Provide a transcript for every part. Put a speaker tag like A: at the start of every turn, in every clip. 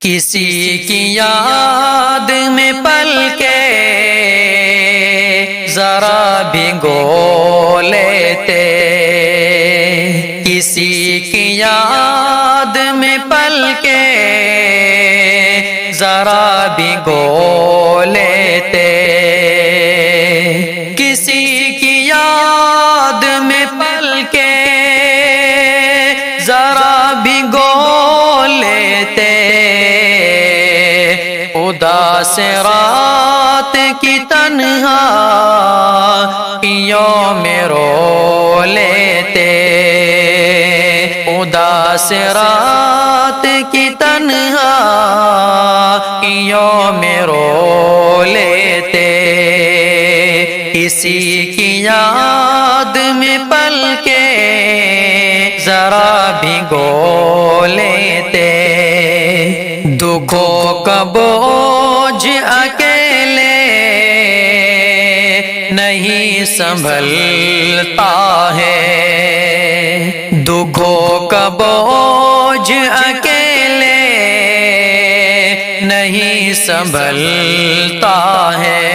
A: کسی کی یاد میں پل کے ذرا بھگو لیتے، کسی کی یاد میں پل کے ذرا بھگو لیتے، کسی کی یاد میں پل کے ذرا بھگو لیتے، اداس رات کی تنہائیوں میں رو لیتے، اداس رات کی تنہائیوں میں رو لیتے، کسی کی یاد میں پل کے ذرا بھگو لیتے، دکھوں کا بوجھ اکیلے نہیں سنبھلتا ہے، دکھوں کا بوجھ اکیلے نہیں سنبھلتا ہے،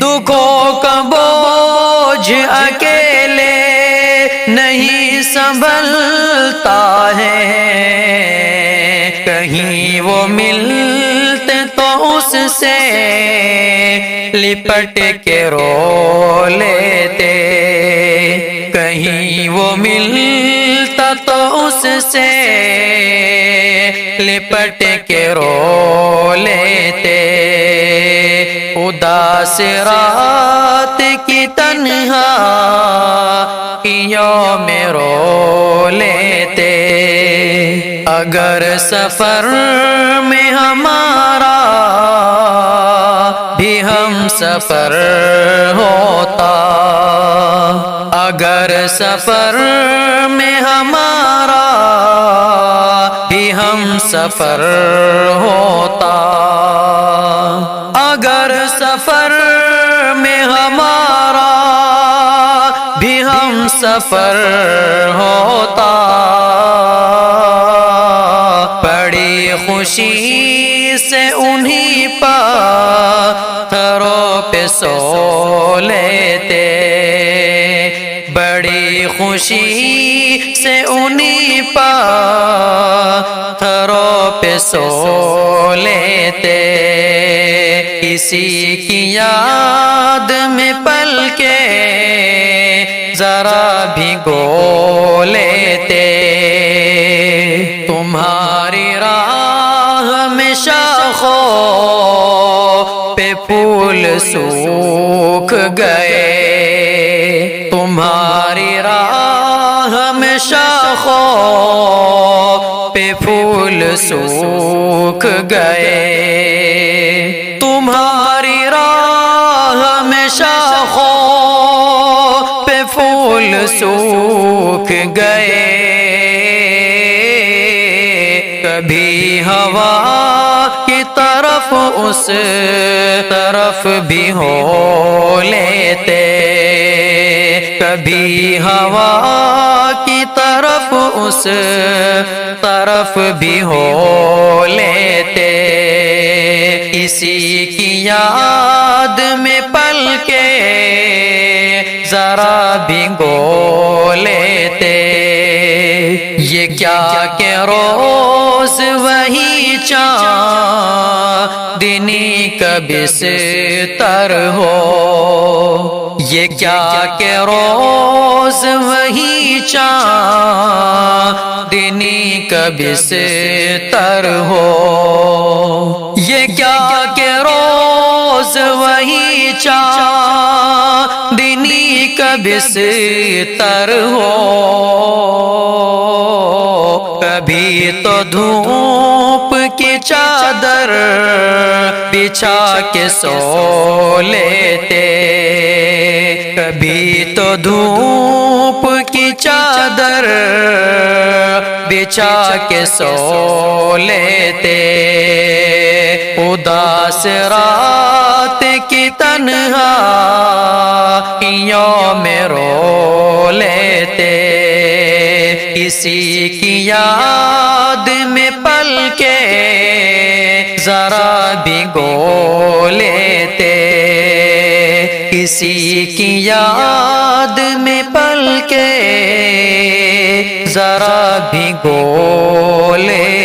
A: دکھوں کا بوجھ اکیلے نہیں سنبھلتا ہے، کہیں وہ ملتے تو اس سے لپٹ کے رو لیتے، کہیں وہ ملتا تو اس سے لپٹ کے رو لیتے، اداس رات کی تنہائیوں میں رو لیتے، اگر سفر میں ہمارا بھی ہم سفر ہوتا، اگر سفر میں ہمارا بھی ہم سفر ہوتا، اگر سفر میں ہمارا بھی ہم سفر ہوتا، بڑی خوشی سے انہی پتھروں پہ سو لیتے، بڑی خوشی سے انہی پتھروں پہ سو لیتے، کسی کی یاد میں پل کے ذرا بھگو لیتے، تمہاری راہ میں شاخوں پہ پھول سوکھ گئے، تمہاری راہ میں شاخوں پہ پھول سوکھ گئے، تمہاری راہ میں شاخوں پہ پھول سوکھ گئے، کبھی ہوا کی طرف اس طرف بھی ہو لیتے، کبھی ہوا کی طرف اس طرف بھی ہو لیتے، کسی کی یاد میں پل کے ذرا بھگو لیتے، یہ کیا کہ روز وہی چاندنی کا بستر ہو، یہ کیا کہ روز وہی چاندنی کا بستر ہو، یہ کیا کہ روز وہی چاندنی کا بستر ہو، کبھی تو دھوپ کی چادر بچھا کے سو لیتے، کبھی تو دھوپ کی چادر بچھا کے سو لیتے، اداس رات کی تنہائیوں میں رو لیتے، کسی کی یاد میں پل کے ذرا بھگو لیتے، کسی کی یاد میں پل کے ذرا بھگو لیتے۔